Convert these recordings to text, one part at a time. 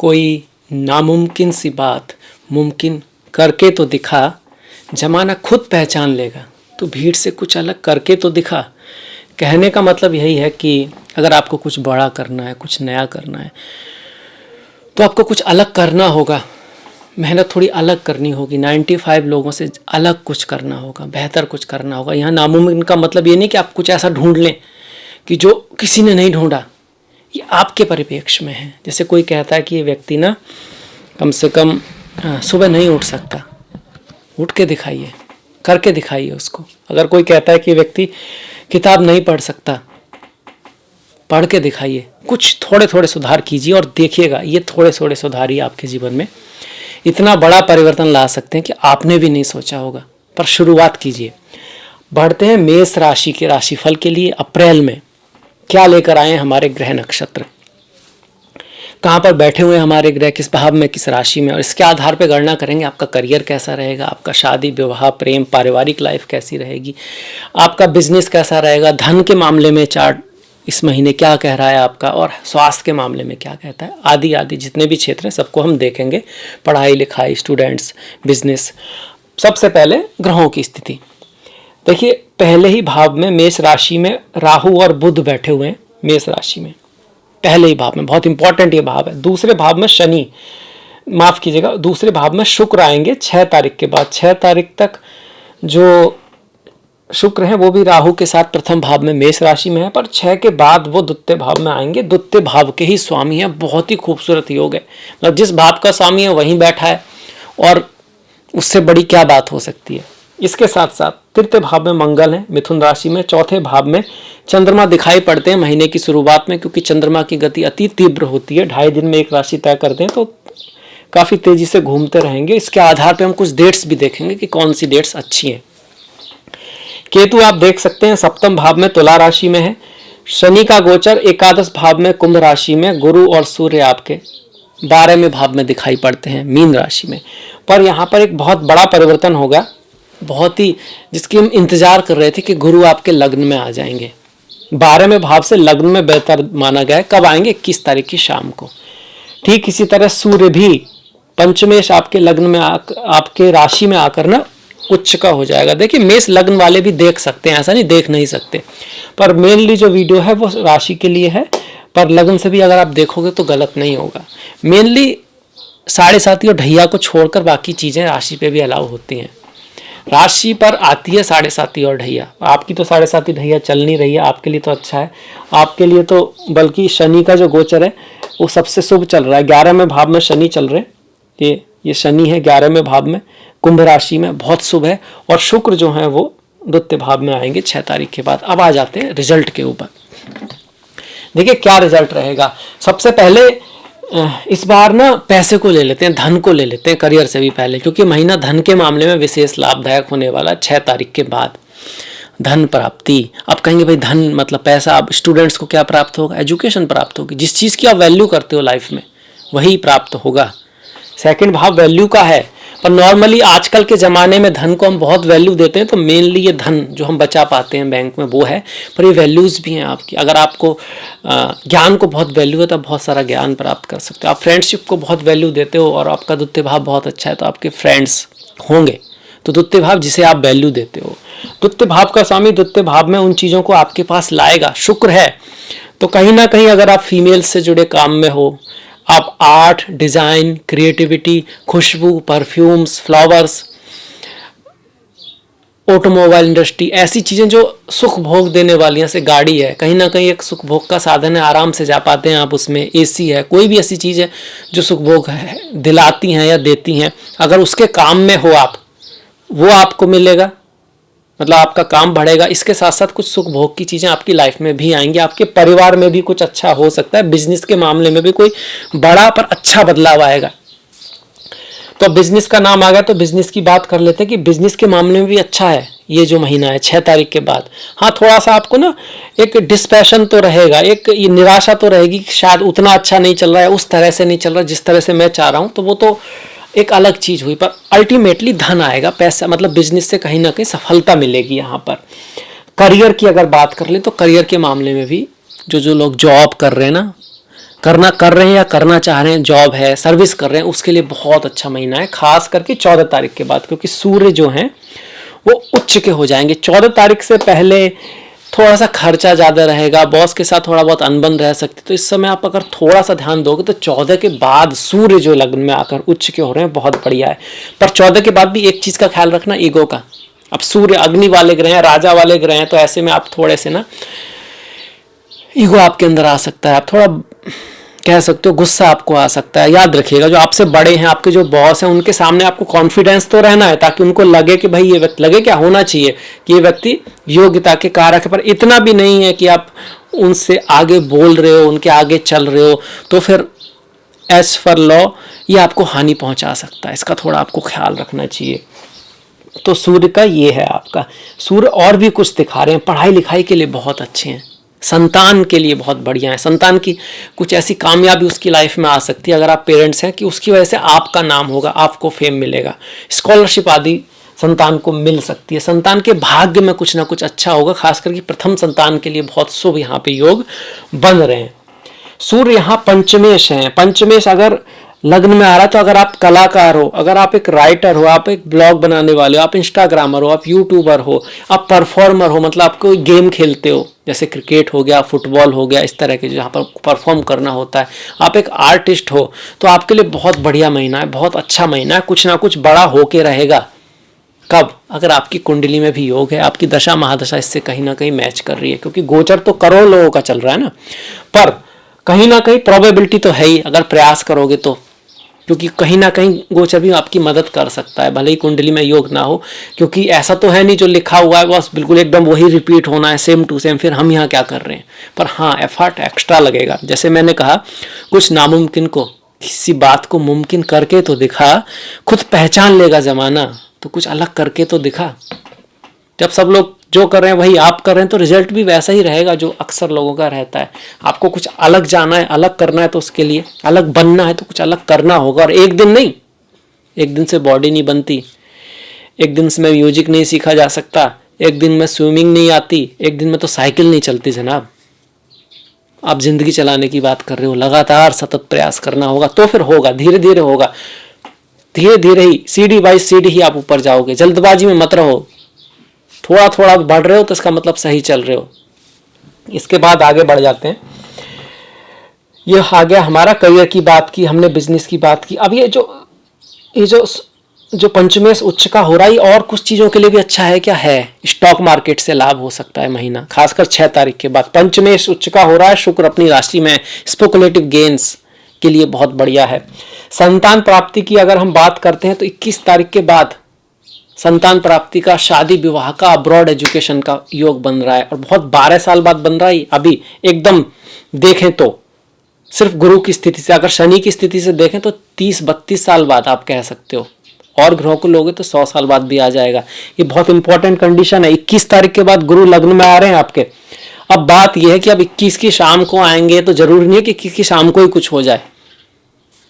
कोई नामुमकिन सी बात मुमकिन करके तो दिखा, जमाना खुद पहचान लेगा, तो भीड़ से कुछ अलग करके तो दिखा। कहने का मतलब यही है कि अगर आपको कुछ बड़ा करना है, कुछ नया करना है, तो आपको कुछ अलग करना होगा, मेहनत थोड़ी अलग करनी होगी, 95 लोगों से अलग कुछ करना होगा, बेहतर कुछ करना होगा। यहाँ नामुमकिन का मतलब ये नहीं कि आप कुछ ऐसा ढूंढ लें कि जो किसी ने नहीं ढूंढा, ये आपके परिप्रेक्ष्य में है। जैसे कोई कहता है कि ये व्यक्ति ना कम से कम सुबह नहीं उठ सकता, उठ के दिखाइए, करके दिखाइए उसको। अगर कोई कहता है कि व्यक्ति किताब नहीं पढ़ सकता, पढ़ के दिखाइए, कुछ थोड़े थोड़े सुधार कीजिए और देखिएगा ये थोड़े थोड़े सुधार ही आपके जीवन में इतना बड़ा परिवर्तन ला सकते हैं कि आपने भी नहीं सोचा होगा। पर शुरुआत कीजिए। बढ़ते हैं मेष राशि के राशिफल के लिए। अप्रैल में क्या लेकर आए हैं हमारे ग्रह नक्षत्र, कहाँ पर बैठे हुए हैं हमारे ग्रह, किस भाव में, किस राशि में, और इसके आधार पर गणना करेंगे आपका करियर कैसा रहेगा, आपका शादी विवाह प्रेम पारिवारिक लाइफ कैसी रहेगी, आपका बिजनेस कैसा रहेगा, धन के मामले में चार्ट इस महीने क्या कह रहा है आपका, और स्वास्थ्य के मामले में क्या कहता है, आदि आदि जितने भी क्षेत्र हैं सबको हम देखेंगे। पढ़ाई लिखाई, स्टूडेंट्स, बिजनेस। सबसे पहले ग्रहों की स्थिति देखिए। पहले ही भाव में मेष राशि में राहु और बुध बैठे हुए हैं। मेष राशि में पहले ही भाव में, बहुत इंपॉर्टेंट ये भाव है। दूसरे भाव में शनि, माफ कीजिएगा, दूसरे भाव में शुक्र आएंगे 6 तारीख के बाद। 6 तारीख तक जो शुक्र है वो भी राहु के साथ प्रथम भाव में मेष राशि में है, पर 6 के बाद वो द्वितीय भाव में आएंगे। द्वितीय भाव के ही स्वामी है, बहुत ही खूबसूरत योग है। मतलब जिस भाव का स्वामी है वहीं बैठा है, और उससे बड़ी क्या बात हो सकती है। इसके साथ साथ तृतीय भाव में मंगल है मिथुन राशि में। चौथे भाव में चंद्रमा दिखाई पड़ते हैं महीने की शुरुआत में, क्योंकि चंद्रमा की गति अति तीव्र होती है। 2.5 दिन में एक राशि तय करते हैं, तो काफ़ी तेजी से घूमते रहेंगे। इसके आधार पर हम कुछ डेट्स भी देखेंगे कि कौन सी डेट्स अच्छी हैं। केतु आप देख सकते हैं सप्तम भाव में तुला राशि में है। शनि का गोचर एकादश भाव में कुंभ राशि में। गुरु और सूर्य आपके 12वें भाव में दिखाई पड़ते हैं मीन राशि में। पर यहाँ पर एक बहुत बड़ा परिवर्तन होगा, बहुत ही, जिसकी हम इंतजार कर रहे थे कि गुरु आपके लग्न में आ जाएंगे। 12वें भाव से लग्न में बेहतर माना गया है। कब आएंगे? 21 तारीख की शाम को। ठीक इसी तरह सूर्य भी पंचमेश आपके लग्न में आपके राशि में आकर ना उच्च का हो जाएगा। देखिए मेष लग्न वाले भी देख सकते हैं, ऐसा नहीं देख नहीं सकते, पर मेनली जो वीडियो है वो राशि के लिए है, पर लग्न से भी अगर आप देखोगे तो गलत नहीं होगा। मेनली 7.5 और ढैया को छोड़कर बाकी चीजें राशि पे भी अलाउ होती हैं। राशि पर आती है 7.5 और ढैया। आपकी तो 7.5 ढैया चल नहीं रही है, आपके लिए तो अच्छा है। आपके लिए तो बल्कि शनि का जो गोचर है वो सबसे शुभ चल रहा है। 11वें भाव में शनि चल रहे, ये शनि है 11वें भाव में कुंभ राशि में, बहुत शुभ है। और शुक्र जो है वो द्वितीय भाव में आएंगे 6 तारीख के बाद। अब आ जाते हैं रिजल्ट के ऊपर। देखिए क्या रिजल्ट रहेगा। सबसे पहले इस बार ना पैसे को ले लेते हैं, धन को ले लेते हैं करियर से भी पहले, क्योंकि महीना धन के मामले में विशेष लाभदायक होने वाला 6 तारीख के बाद। धन प्राप्ति, आप कहेंगे भाई धन मतलब पैसा, अब स्टूडेंट्स को क्या प्राप्त होगा? एजुकेशन प्राप्त होगी। जिस चीज़ की आप वैल्यू करते हो लाइफ में वही प्राप्त होगा। सेकंड भाव वैल्यू का है, पर नॉर्मली आजकल के ज़माने में धन को हम बहुत वैल्यू देते हैं, तो मेनली ये धन जो हम बचा पाते हैं बैंक में वो है, पर ये वैल्यूज़ भी हैं आपकी। अगर आपको ज्ञान को बहुत वैल्यू है तो आप बहुत सारा ज्ञान प्राप्त कर सकते हो। आप फ्रेंडशिप को बहुत वैल्यू देते हो और आपका द्वितीय भाव बहुत अच्छा है, तो आपके फ्रेंड्स होंगे। तो द्वितीय भाव जिसे आप वैल्यू देते हो, द्वितीय भाव का स्वामी द्वितीय भाव में उन चीज़ों को आपके पास लाएगा। शुक्र है तो कहीं ना कहीं अगर आप फीमेल से जुड़े काम में हो, आप आर्ट, डिज़ाइन, क्रिएटिविटी, खुशबू, परफ्यूम्स, फ्लावर्स, ऑटोमोबाइल इंडस्ट्री, ऐसी चीज़ें जो सुख भोग देने वाली हैं, जैसे गाड़ी है कहीं ना कहीं एक सुख भोग का साधन है, आराम से जा पाते हैं आप उसमें। एसी है, कोई भी ऐसी चीज़ है जो सुख भोग है दिलाती हैं या देती हैं, अगर उसके काम में हो आप, वो आपको मिलेगा, मतलब आपका काम बढ़ेगा। इसके साथ साथ कुछ सुख भोग की चीज़ें आपकी लाइफ में भी आएंगी। आपके परिवार में भी कुछ अच्छा हो सकता है। बिजनेस के मामले में भी कोई बड़ा पर अच्छा बदलाव आएगा। तो बिजनेस का नाम आ गया तो बिजनेस की बात कर लेते हैं कि बिजनेस के मामले में भी अच्छा है ये जो महीना है 6 तारीख के बाद। हाँ, थोड़ा सा आपको ना एक डिस्पैशन तो रहेगा, एक ये निराशा तो रहेगी कि शायद उतना अच्छा नहीं चल रहा है, उस तरह से नहीं चल रहा जिस तरह से मैं चाह रहा हूँ, तो वो तो एक अलग चीज़ हुई। पर अल्टीमेटली धन आएगा, पैसा, मतलब बिजनेस से कहीं ना कहीं सफलता मिलेगी। यहाँ पर करियर की अगर बात कर ले तो करियर के मामले में भी जो लोग जॉब कर रहे हैं ना, कर रहे हैं या करना चाह रहे हैं, जॉब है, सर्विस कर रहे हैं, उसके लिए बहुत अच्छा महीना है, खास करके 14 तारीख के बाद, क्योंकि सूर्य जो हैं वो उच्च के हो जाएंगे। 14 तारीख से पहले थोड़ा सा खर्चा ज़्यादा रहेगा, बॉस के साथ थोड़ा बहुत अनबन रह सकती, तो इस समय आप अगर थोड़ा सा ध्यान दोगे तो 14 के बाद सूर्य जो लग्न में आकर उच्च के हो रहे हैं बहुत बढ़िया है। पर 14 के बाद भी एक चीज़ का ख्याल रखना, ईगो का। अब सूर्य अग्नि वाले ग्रह हैं, राजा वाले ग्रह हैं, तो ऐसे में आप थोड़े से ना ईगो आपके अंदर आ सकता है, आप थोड़ा कह सकते हो गुस्सा आपको आ सकता है। याद रखिएगा, जो आपसे बड़े हैं, आपके जो बॉस हैं, उनके सामने आपको कॉन्फिडेंस तो रहना है, ताकि उनको लगे कि भाई ये व्यक्ति, लगे क्या होना चाहिए कि ये व्यक्ति योग्यता के कारक है, पर इतना भी नहीं है कि आप उनसे आगे बोल रहे हो, उनके आगे चल रहे हो, तो फिर एज फॉर लॉ ये आपको हानि पहुंचा सकता है, इसका थोड़ा आपको ख्याल रखना चाहिए। तो सूर्य का ये है आपका। सूर्य और भी कुछ दिखा रहे हैं, पढ़ाई लिखाई के लिए बहुत अच्छे हैं, संतान के लिए बहुत बढ़िया है, संतान की कुछ ऐसी कामयाबी उसकी लाइफ में आ सकती है, अगर आप पेरेंट्स हैं, कि उसकी वजह से आपका नाम होगा, आपको फेम मिलेगा, स्कॉलरशिप आदि संतान को मिल सकती है, संतान के भाग्य में कुछ ना कुछ अच्छा होगा, खास करके प्रथम संतान के लिए बहुत शुभ यहाँ पे योग बन रहे हैं। सूर्य यहाँ पंचमेश हैं, पंचमेश अगर लग्न में आ रहा है, तो अगर आप कलाकार हो, अगर आप एक राइटर हो, आप एक ब्लॉग बनाने वाले हो, आप इंस्टाग्रामर हो, आप यूट्यूबर हो, आप परफॉर्मर हो, मतलब आप कोई गेम खेलते हो, जैसे क्रिकेट हो गया, फुटबॉल हो गया, इस तरह के जहाँ पर परफॉर्म करना होता है, आप एक आर्टिस्ट हो, तो आपके लिए बहुत बढ़िया महीना है, बहुत अच्छा महीना है, कुछ ना कुछ बड़ा होके रहेगा। कब? अगर आपकी कुंडली में भी योग है, आपकी दशा महादशा इससे कहीं ना कहीं मैच कर रही है, क्योंकि गोचर तो करोड़ लोगों का चल रहा है ना, पर कहीं ना कहीं प्रोबेबिलिटी तो है ही, अगर प्रयास करोगे तो, क्योंकि कहीं ना कहीं गोचर भी आपकी मदद कर सकता है, भले ही कुंडली में योग ना हो, क्योंकि ऐसा तो है नहीं जो लिखा हुआ है बस बिल्कुल एकदम वही रिपीट होना है, सेम टू सेम, फिर हम यहाँ क्या कर रहे हैं। पर हाँ, एफर्ट एक्स्ट्रा लगेगा। जैसे मैंने कहा, कुछ नामुमकिन को, किसी बात को मुमकिन करके तो दिखा, खुद पहचान लेगा जमाना, तो कुछ अलग करके तो दिखा। जब सब लोग जो कर रहे हैं वही आप कर रहे हैं, तो रिजल्ट भी वैसा ही रहेगा जो अक्सर लोगों का रहता है। आपको कुछ अलग जाना है, अलग करना है, तो उसके लिए अलग बनना है, तो कुछ अलग करना होगा। और एक दिन नहीं, एक दिन से बॉडी नहीं बनती, एक दिन से मैं म्यूजिक नहीं सीखा जा सकता, एक दिन में स्विमिंग नहीं आती, एक दिन में तो साइकिल नहीं चलती जनाब। आप जिंदगी चलाने की बात कर रहे हो, लगातार सतत प्रयास करना होगा, तो फिर होगा, धीरे धीरे होगा, धीरे धीरे ही, सीढ़ी बाई सीढ़ी ही आप ऊपर जाओगे। जल्दबाजी में मत रहो, थोड़ा थोड़ा बढ़ रहे हो तो इसका मतलब सही चल रहे हो। इसके बाद आगे बढ़ जाते हैं। ये आ गया हमारा करियर की बात की हमने, बिजनेस की बात की। अब ये जो पंचमेश उच्च का हो रहा है, और कुछ चीज़ों के लिए भी अच्छा है क्या? है, स्टॉक मार्केट से लाभ हो सकता है महीना, खासकर 6 तारीख के बाद। पंचमेश उच्च का हो रहा है, शुक्र अपनी राशि में, स्पेकुलेटिव गेन्स के लिए बहुत बढ़िया है। संतान प्राप्ति की अगर हम बात करते हैं तो 21 तारीख के बाद संतान प्राप्ति का, शादी विवाह का, अब्रॉड एजुकेशन का योग बन रहा है, और बहुत 12 साल बाद बन रहा है। अभी एकदम देखें तो सिर्फ गुरु की स्थिति से, अगर शनि की स्थिति से देखें तो 30-32 साल बाद आप कह सकते हो, और ग्रहों को लोगे तो 100 साल बाद भी आ जाएगा। ये बहुत इंपॉर्टेंट कंडीशन है। 21 तारीख के बाद गुरु लग्न में आ रहे हैं आपके। अब बात यह है कि अब 21 की शाम को आएंगे तो जरूरी नहीं है कि 21 की शाम को ही कुछ हो जाए,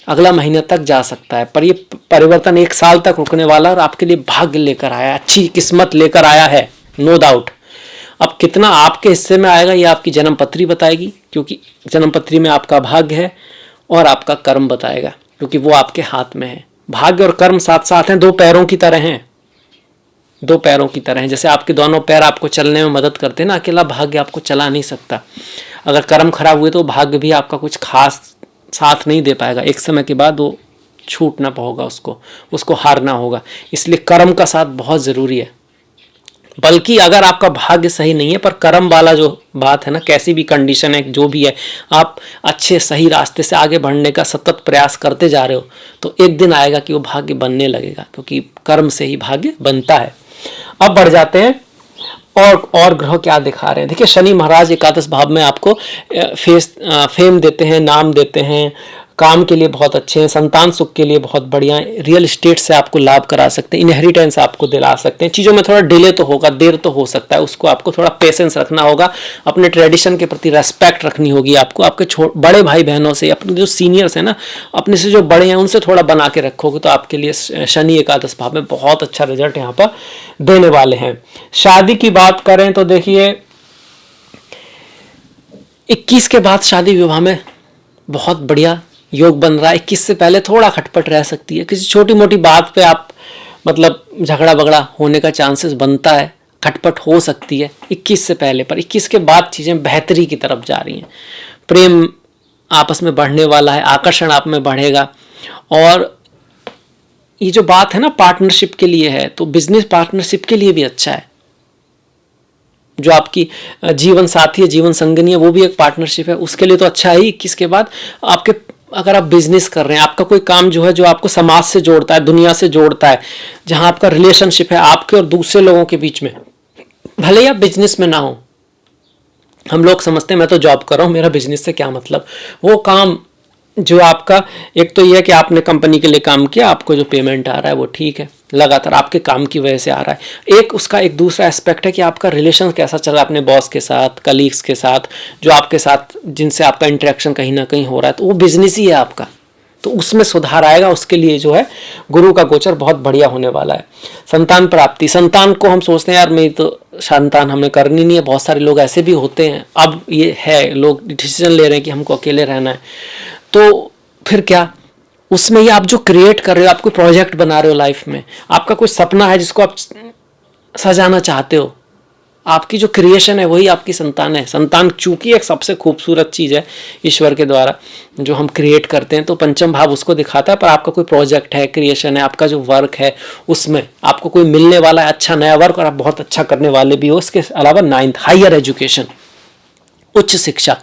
अगला महीने तक जा सकता है, पर ये परिवर्तन 1 साल तक रुकने वाला और आपके लिए भाग्य लेकर आया, अच्छी किस्मत लेकर आया है, नो डाउट। अब कितना आपके हिस्से में आएगा ये आपकी जन्मपत्री बताएगी, क्योंकि जन्मपत्री में आपका भाग्य है, और आपका कर्म बताएगा, क्योंकि वो आपके हाथ में है। भाग्य और कर्म साथ साथ हैं, 2 पैरों की तरह हैं, 2 पैरों की तरह हैं। जैसे आपके दोनों पैर आपको चलने में मदद करते हैं ना, अकेला भाग्य आपको चला नहीं सकता। अगर कर्म खराब हुए तो भाग्य भी आपका कुछ खास साथ नहीं दे पाएगा, एक समय के बाद वो छूटना होगा, उसको हारना होगा। इसलिए कर्म का साथ बहुत ज़रूरी है। बल्कि अगर आपका भाग्य सही नहीं है, पर कर्म वाला जो बात है ना, कैसी भी कंडीशन है, जो भी है, आप अच्छे सही रास्ते से आगे बढ़ने का सतत प्रयास करते जा रहे हो, तो एक दिन आएगा कि वो भाग्य बनने लगेगा, क्योंकि कर्म से ही भाग्य बनता है। अब बढ़ जाते हैं, और ग्रह क्या दिखा रहे हैं। देखिए, शनि महाराज एकादश भाव में आपको फेम देते हैं, नाम देते हैं, काम के लिए बहुत अच्छे हैं, संतान सुख के लिए बहुत बढ़िया है, रियल एस्टेट से आपको लाभ करा सकते हैं, इनहेरिटेंस आपको दिला सकते हैं। चीज़ों में थोड़ा डिले तो होगा, देर तो हो सकता है, उसको आपको थोड़ा पेशेंस रखना होगा, अपने ट्रेडिशन के प्रति रेस्पेक्ट रखनी होगी आपको, आपके बड़े भाई बहनों से, अपने जो सीनियर्स हैं ना, अपने से जो बड़े हैं उनसे थोड़ा बना के रखोगे तो आपके लिए शनि एकादश भाव में बहुत अच्छा रिजल्ट यहाँ पर देने वाले हैं। शादी की बात करें तो देखिए, 21 के बाद शादी विवाह में बहुत बढ़िया योग बन रहा है। 21 से पहले थोड़ा खटपट रह सकती है, किसी छोटी मोटी बात पे आप मतलब झगड़ा बगड़ा होने का चांसेस बनता है, खटपट हो सकती है 21 से पहले, पर 21 के बाद चीज़ें बेहतरी की तरफ जा रही हैं। प्रेम आपस में बढ़ने वाला है, आकर्षण आप में बढ़ेगा। और ये जो बात है ना पार्टनरशिप के लिए है, तो बिजनेस पार्टनरशिप के लिए भी अच्छा है। जो आपकी जीवन साथी है, जीवन संगनी है, वो भी एक पार्टनरशिप है, उसके लिए तो अच्छा ही। 21 के बाद आपके अगर आप बिजनेस कर रहे हैं, आपका कोई काम जो है जो आपको समाज से जोड़ता है, दुनिया से जोड़ता है, जहां आपका रिलेशनशिप है आपके और दूसरे लोगों के बीच में, भले ही आप बिजनेस में ना हो। हम लोग समझते हैं मैं तो जॉब कर रहा हूँ, मेरा बिजनेस से क्या मतलब। वो काम जो आपका, एक तो ये है कि आपने कंपनी के लिए काम किया, आपको जो पेमेंट आ रहा है वो ठीक है, लगातार आपके काम की वजह से आ रहा है। एक उसका एक दूसरा एस्पेक्ट है कि आपका रिलेशन कैसा चल रहा है अपने बॉस के साथ, कलीग्स के साथ, जो आपके साथ जिनसे आपका इंटरेक्शन कहीं ना कहीं हो रहा है, तो वो बिजनेस ही है आपका, तो उसमें सुधार आएगा। उसके लिए जो है गुरु का गोचर बहुत बढ़िया होने वाला है। संतान प्राप्ति, संतान को हम सोचते हैं यार मेरी तो संतान हमें करनी नहीं है, बहुत सारे लोग ऐसे भी होते हैं। अब ये है लोग डिसीजन ले रहे हैं कि हमको अकेले रहना है, तो फिर क्या उसमें ये आप जो क्रिएट कर रहे हो, आप कोई प्रोजेक्ट बना रहे हो लाइफ में, आपका कोई सपना है जिसको आप सजाना चाहते हो, आपकी जो क्रिएशन है वही आपकी संतान है। संतान चूंकि एक सबसे खूबसूरत चीज़ है ईश्वर के द्वारा जो हम क्रिएट करते हैं, तो पंचम भाव उसको दिखाता है। पर आपका कोई प्रोजेक्ट है, क्रिएशन है, आपका जो वर्क है, उसमें आपको कोई मिलने वाला है अच्छा नया वर्क, और आप बहुत अच्छा करने वाले भी हो। इसके अलावा 9th हायर एजुकेशन, उच्च शिक्षा,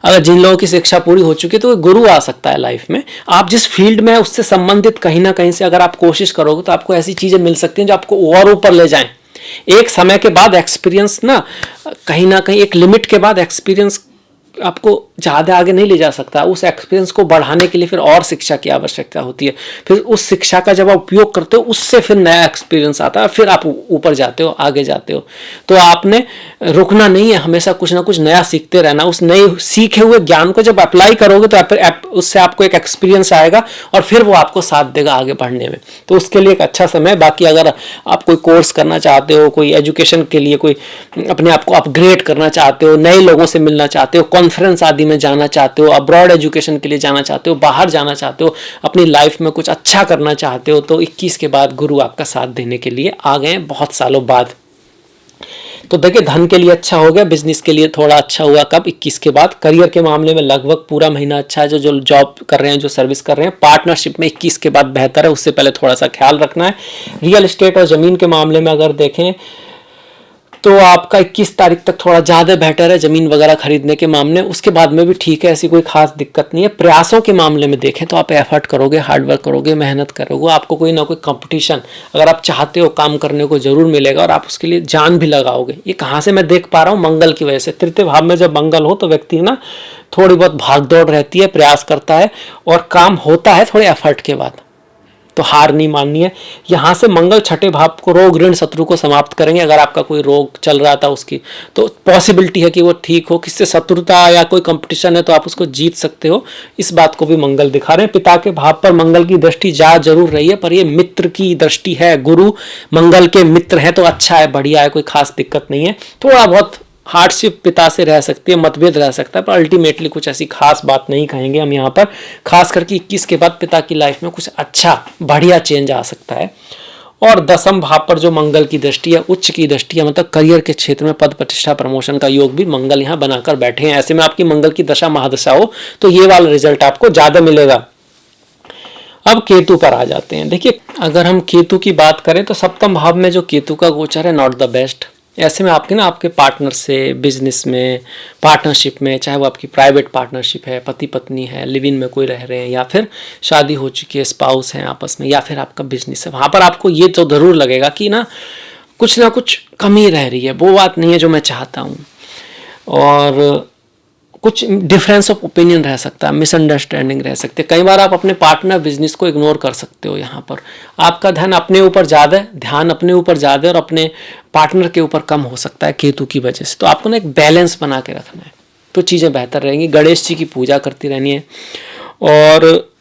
अगर जिन लोगों की शिक्षा पूरी हो चुकी है तो गुरु आ सकता है लाइफ में। आप जिस फील्ड में है उससे संबंधित कहीं ना कहीं से अगर आप कोशिश करोगे तो आपको ऐसी चीजें मिल सकती हैं जो आपको और ऊपर ले जाएं। एक समय के बाद एक्सपीरियंस ना कहीं ना कहीं एक लिमिट के बाद एक्सपीरियंस आपको ज़्यादा आगे नहीं ले जा सकता। उस एक्सपीरियंस को बढ़ाने के लिए फिर और शिक्षा की आवश्यकता होती है। फिर उस शिक्षा का जब आप उपयोग करते हो उससे फिर नया एक्सपीरियंस आता है, फिर आप ऊपर जाते हो, आगे जाते हो। तो आपने रुकना नहीं है, हमेशा कुछ ना कुछ नया सीखते रहना। उस नए सीखे हुए ज्ञान को जब अप्लाई करोगे तो उससे आपको एक एक्सपीरियंस आएगा और फिर वो आपको साथ देगा आगे बढ़ने में। तो उसके लिए एक अच्छा समय। बाकी अगर आप कोई कोर्स करना चाहते हो, कोई एजुकेशन के लिए कोई अपने आप को अपग्रेड करना चाहते हो, नए लोगों से मिलना चाहते हो, कॉन्फ्रेंस आदि में जाना चाहते हो, अब्रॉड एजुकेशन के लिए जाना चाहते हो, बाहर जाना चाहते हो, अपनी लाइफ में कुछ अच्छा करना चाहते हो, तो 21 के बाद गुरु आपका साथ देने के लिए आ गए बहुत सालों बाद। तो देखिए धन के लिए अच्छा हो गया, बिजनेस के लिए थोड़ा अच्छा हुआ कब, 21 के बाद। करियर के मामले में लगभग पूरा महीना अच्छा है। जो जॉब कर रहे हैं, जो सर्विस कर रहे हैं, पार्टनरशिप में 21 के बाद बेहतर है, उससे पहले थोड़ा सा ख्याल रखना है। रियल एस्टेट और जमीन के मामले में अगर देखें तो आपका 21 तारीख तक थोड़ा ज़्यादा बेटर है जमीन वगैरह खरीदने के मामले। उसके बाद में भी ठीक है, ऐसी कोई खास दिक्कत नहीं है। प्रयासों के मामले में देखें तो आप एफर्ट करोगे, हार्डवर्क करोगे, मेहनत करोगे, आपको कोई ना कोई कंपटीशन अगर आप चाहते हो काम करने को जरूर मिलेगा और आप उसके लिए जान भी लगाओगे। ये कहाँ से मैं देख पा रहा हूँ, मंगल की वजह से। तृतीय भाव में जब मंगल हो तो व्यक्ति ना थोड़ी बहुत भागदौड़ रहती है, प्रयास करता है और काम होता है थोड़े एफर्ट के बाद। तो हार नहीं माननी है। यहाँ से मंगल छठे भाव को रोग ऋण शत्रु को समाप्त करेंगे। अगर आपका कोई रोग चल रहा था उसकी तो पॉसिबिलिटी है कि वो ठीक हो, किससे शत्रुता या कोई कंपटीशन है तो आप उसको जीत सकते हो। इस बात को भी मंगल दिखा रहे हैं। पिता के भाव पर मंगल की दृष्टि जा जरूर रही है, पर ये मित्र की दृष्टि है। गुरु मंगल के मित्र है तो अच्छा है, बढ़िया है, कोई खास दिक्कत नहीं है। थोड़ा बहुत हार्डशिप पिता से रह सकती है, मतभेद रह सकता है, पर अल्टीमेटली कुछ ऐसी खास बात नहीं कहेंगे हम यहाँ पर। खास करके 21 के बाद पिता की लाइफ में कुछ अच्छा बढ़िया चेंज आ सकता है। और 10वें भाव पर जो मंगल की दृष्टि है, उच्च की दृष्टि है, मतलब करियर के क्षेत्र में पद प्रतिष्ठा प्रमोशन का योग भी मंगल यहाँ बनाकर बैठे हैं। ऐसे में आपकी मंगल की दशा महादशा हो तो ये वाला रिजल्ट आपको ज्यादा मिलेगा। अब केतु पर आ जाते हैं। देखिए अगर हम केतु की बात करें तो 7वें भाव में जो केतु का गोचर है, नॉट द बेस्ट। ऐसे में आपके ना आपके पार्टनर से बिजनेस में, पार्टनरशिप में, चाहे वो आपकी प्राइवेट पार्टनरशिप है, पति पत्नी है, लिव इन में कोई रह रहे हैं, या फिर शादी हो चुकी है, स्पाउस हैं आपस में, या फिर आपका बिजनेस है, वहाँ पर आपको ये तो ज़रूर लगेगा कि ना कुछ कमी रह रही है, वो बात नहीं है जो मैं चाहता हूँ। और कुछ डिफरेंस ऑफ ओपिनियन रह सकता है, मिसअंडरस्टैंडिंग रह सकती है। कई बार आप अपने पार्टनर बिजनेस को इग्नोर कर सकते हो। यहाँ पर आपका ध्यान अपने ऊपर ज़्यादा है, ध्यान अपने ऊपर ज़्यादा है और अपने पार्टनर के ऊपर कम हो सकता है केतु की वजह से। तो आपको ना एक बैलेंस बना के रखना है, तो चीज़ें बेहतर रहेंगी। गणेश जी की पूजा करती रहनी है। और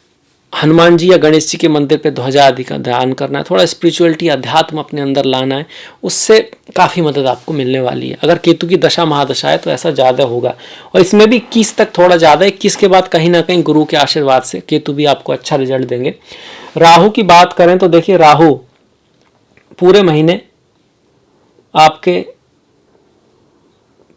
हनुमान जी या गणेश जी के मंदिर पे ध्वजा आदि का ध्यान करना है, थोड़ा स्पिरिचुअलिटी अध्यात्म अपने अंदर लाना है, उससे काफ़ी मदद आपको मिलने वाली है। अगर केतु की दशा महादशा है तो ऐसा ज़्यादा होगा, और इसमें भी 21 तक थोड़ा ज़्यादा, 21 के बाद कहीं ना कहीं गुरु के आशीर्वाद से केतु भी आपको अच्छा रिजल्ट देंगे। राहु की बात करें तो देखिए, राहु पूरे महीने आपके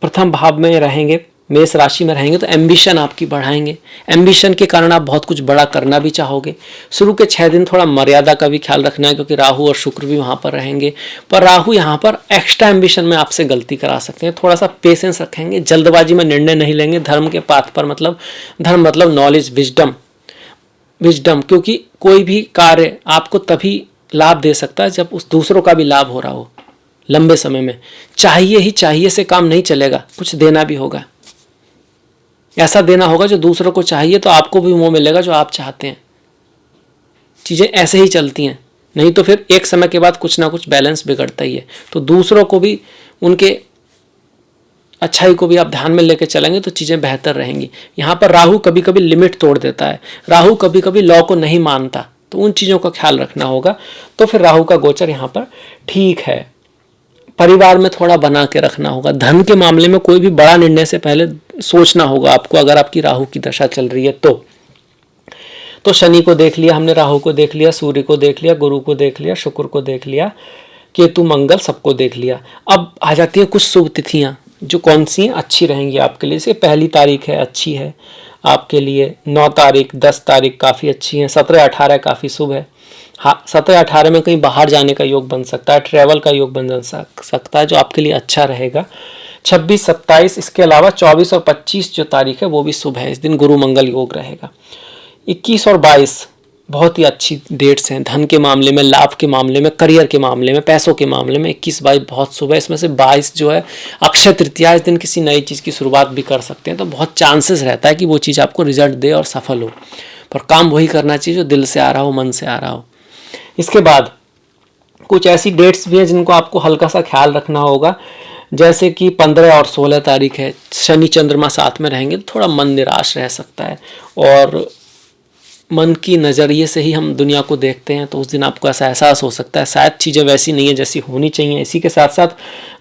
प्रथम भाव में रहेंगे, मेष राशि में रहेंगे, तो एम्बिशन आपकी बढ़ाएंगे। एम्बिशन के कारण आप बहुत कुछ बड़ा करना भी चाहोगे। शुरू के 6 दिन थोड़ा मर्यादा का भी ख्याल रखना है, क्योंकि राहु और शुक्र भी वहाँ पर रहेंगे। पर राहु यहाँ पर एक्स्ट्रा एम्बिशन में आपसे गलती करा सकते हैं। थोड़ा सा पेशेंस रखेंगे, जल्दबाजी में निर्णय नहीं लेंगे। धर्म के पाथ पर, मतलब धर्म मतलब नॉलेज, विजडम, क्योंकि कोई भी कार्य आपको तभी लाभ दे सकता है जब उस दूसरों का भी लाभ हो रहा हो। लंबे समय में चाहिए ही चाहिए से काम नहीं चलेगा, कुछ देना भी होगा। ऐसा देना होगा जो दूसरों को चाहिए, तो आपको भी वो मिलेगा जो आप चाहते हैं। चीज़ें ऐसे ही चलती हैं, नहीं तो फिर एक समय के बाद कुछ ना कुछ बैलेंस बिगड़ता ही है। तो दूसरों को भी, उनके अच्छाई को भी आप ध्यान में लेकर चलेंगे तो चीज़ें बेहतर रहेंगी। यहाँ पर राहु कभी कभी लिमिट तोड़ देता है, राहु कभी कभी लॉ को नहीं मानता, तो उन चीज़ों का ख्याल रखना होगा। तो फिर राहु का गोचर यहाँ पर ठीक है। परिवार में थोड़ा बना के रखना होगा। धन के मामले में कोई भी बड़ा निर्णय से पहले सोचना होगा आपको, अगर आपकी राहु की दशा चल रही है तो शनि को देख लिया हमने, राहु को देख लिया, सूर्य को देख लिया, गुरु को देख लिया, शुक्र को देख लिया, केतु मंगल सबको देख लिया। अब आ जाती है कुछ शुभ तिथियां जो कौन सी हैं, अच्छी रहेंगी आपके लिए। जैसे 1 तारीख है, अच्छी है आपके लिए। 9 तारीख, 10 तारीख काफ़ी अच्छी है। 17, 18 काफ़ी शुभ है। हाँ, 17, 18 में कहीं बाहर जाने का योग बन सकता है, ट्रैवल का योग बन सकता है, जो आपके लिए अच्छा रहेगा। 26, 27, इसके अलावा 24 और 25 जो तारीख है वो भी शुभ है। इस दिन गुरु मंगल योग रहेगा। 21 और 22 बहुत ही अच्छी डेट्स हैं, धन के मामले में, लाभ के मामले में, करियर के मामले में, पैसों के मामले में। 21, 22 बहुत शुभ है। इसमें से 22 जो है अक्षय तृतीया, इस दिन किसी नई चीज़ की शुरुआत भी कर सकते हैं, तो बहुत चांसेस रहता है कि वो चीज़ आपको रिजल्ट दे और सफल हो। पर काम वही करना चाहिए जो दिल से आ रहा हो, मन से आ रहा हो। इसके बाद कुछ ऐसी डेट्स भी हैं जिनको आपको हल्का सा ख्याल रखना होगा, जैसे कि 15 और 16 तारीख है, शनि चंद्रमा साथ में रहेंगे, तो थोड़ा मन निराश रह सकता है, और मन की नज़रिए से ही हम दुनिया को देखते हैं, तो उस दिन आपको ऐसा एहसास हो सकता है शायद चीज़ें वैसी नहीं है जैसी होनी चाहिए। इसी के साथ साथ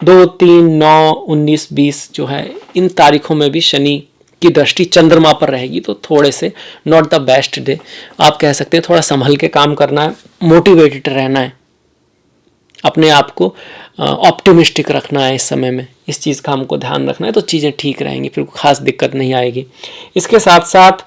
2, 3, 9, 19, 20 जो है, इन तारीखों में भी शनि की दृष्टि चंद्रमा पर रहेगी, तो थोड़े से नॉट द बेस्ट डे आप कह सकते हैं। थोड़ा संभल के काम करना है, मोटिवेटेड रहना है, अपने आप को ऑप्टिमिस्टिक रखना है इस समय में, इस चीज़ का हमको ध्यान रखना है, तो चीज़ें ठीक रहेंगी, फिर खास दिक्कत नहीं आएगी। इसके साथ साथ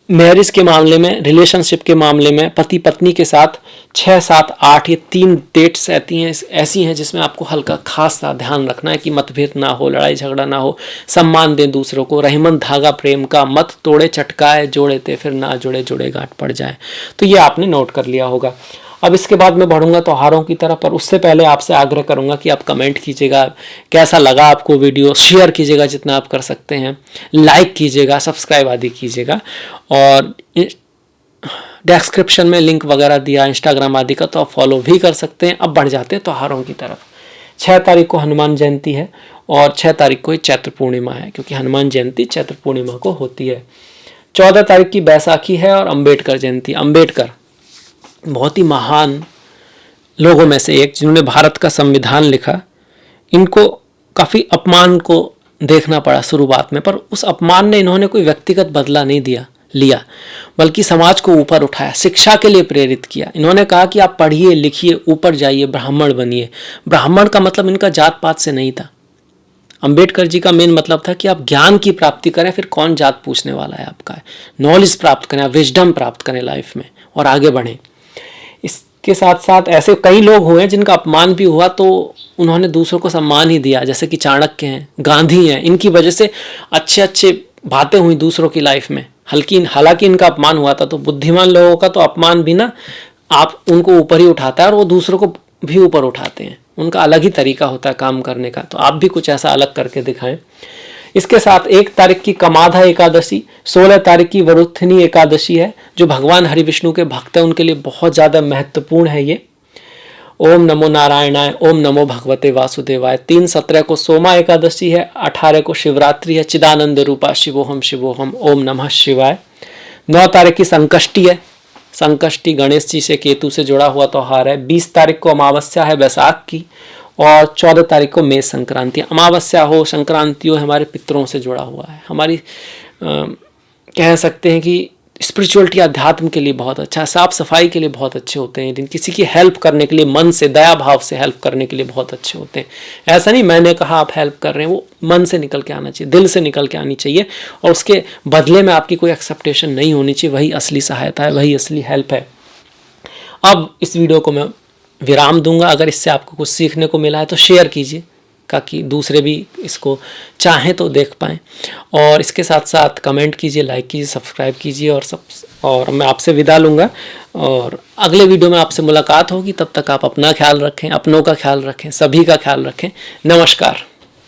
मैरिज के मामले में, रिलेशनशिप के मामले में, पति पत्नी के साथ 6, 7, 8 ये 3 डेट्स ऐसी हैं जिसमें आपको हल्का खास सा ध्यान रखना है कि मतभेद ना हो, लड़ाई झगड़ा ना हो, सम्मान दें दूसरों को, रहीमन धागा प्रेम का, मत तोड़े चटकाए, जोड़े थे फिर ना जुड़े, जुड़े गांठ पड़ जाए। तो ये आपने नोट कर लिया होगा। अब इसके बाद मैं बढ़ूंगा त्योहारों की तरफ, पर उससे पहले आपसे आग्रह करूंगा कि आप कमेंट कीजिएगा कैसा लगा आपको वीडियो, शेयर कीजिएगा जितना आप कर सकते हैं, लाइक कीजिएगा, सब्सक्राइब आदि कीजिएगा, और डिस्क्रिप्शन में लिंक वगैरह दिया इंस्टाग्राम आदि का, तो आप फॉलो भी कर सकते हैं। अब बढ़ जाते हैं त्योहारों की तरफ। 6 तारीख को हनुमान जयंती है, और 6 तारीख को ही चैत्र पूर्णिमा है, क्योंकि हनुमान जयंती चैत्र पूर्णिमा को होती है। 14 तारीख की बैसाखी है, और अम्बेडकर जयंती। अम्बेडकर बहुत ही महान लोगों में से एक, जिन्होंने भारत का संविधान लिखा। इनको काफ़ी अपमान को देखना पड़ा शुरुआत में, पर उस अपमान ने इन्होंने कोई व्यक्तिगत बदला नहीं लिया, बल्कि समाज को ऊपर उठाया, शिक्षा के लिए प्रेरित किया। इन्होंने कहा कि आप पढ़िए लिखिए, ऊपर जाइए, ब्राह्मण बनिए। ब्राह्मण का मतलब इनका जात पात से नहीं था। अंबेडकर जी का मेन मतलब था कि आप ज्ञान की प्राप्ति करें, फिर कौन जात पूछने वाला है आपका, नॉलेज प्राप्त करें, विजडम प्राप्त करें लाइफ में, और आगे बढ़ें। इसके साथ साथ ऐसे कई लोग हुए जिनका अपमान भी हुआ, तो उन्होंने दूसरों को सम्मान ही दिया, जैसे कि चाणक्य हैं, गांधी हैं। इनकी वजह से अच्छे बातें हुई दूसरों की लाइफ में। हालांकि इनका अपमान हुआ था, तो बुद्धिमान लोगों का तो अपमान भी ना आप उनको ऊपर ही उठाता है, और वो दूसरों को भी ऊपर उठाते हैं। उनका अलग ही तरीका होता है काम करने का, तो आप भी कुछ ऐसा अलग करके दिखाएं। इसके साथ 1 तारीख की कमाधा एकादशी, 16 तारीख की वरुथनी एकादशी है, जो भगवान हरि विष्णु के भक्त हैं उनके लिए बहुत ज़्यादा महत्वपूर्ण है ये। ओम नमो नारायणाय, ओम नमो भगवते वासुदेवाय। 3/17 को सोमा एकादशी है, 18 को शिवरात्रि है। चिदानंद रूपा शिवोहम शिवोहम, ओम नमः शिवाय। 9 तारीख की संकष्टी है। संकष्टी गणेश जी से, केतु से जुड़ा हुआ त्योहार है। 20 तारीख को अमावस्या है वैशाख की, और 14 तारीख को मेष संक्रांति। अमावस्या हो, संक्रांति हो, हमारे पितरों से जुड़ा हुआ है। हमारी कह सकते हैं कि स्पिरिचुअलिटी, अध्यात्म के लिए बहुत अच्छा है, साफ सफाई के लिए बहुत अच्छे होते हैं दिन, किसी की हेल्प करने के लिए, मन से, दया भाव से हेल्प करने के लिए बहुत अच्छे होते हैं। ऐसा नहीं मैंने कहा आप हेल्प कर रहे हैं, वो मन से निकल के आना चाहिए, दिल से निकल के आनी चाहिए, और उसके बदले में आपकी कोई एक्सेप्टेशन नहीं होनी चाहिए। वही असली सहायता है, वही असली हेल्प है। अब इस वीडियो को मैं विराम दूंगा। अगर इससे आपको कुछ सीखने को मिला है तो शेयर कीजिए, ताकि दूसरे भी इसको चाहें तो देख पाएँ। और इसके साथ साथ कमेंट कीजिए, लाइक कीजिए, सब्सक्राइब कीजिए, और मैं आपसे विदा लूँगा। और अगले वीडियो में आपसे मुलाकात होगी। तब तक आप अपना ख्याल रखें, अपनों का ख्याल रखें, सभी का ख्याल रखें। नमस्कार।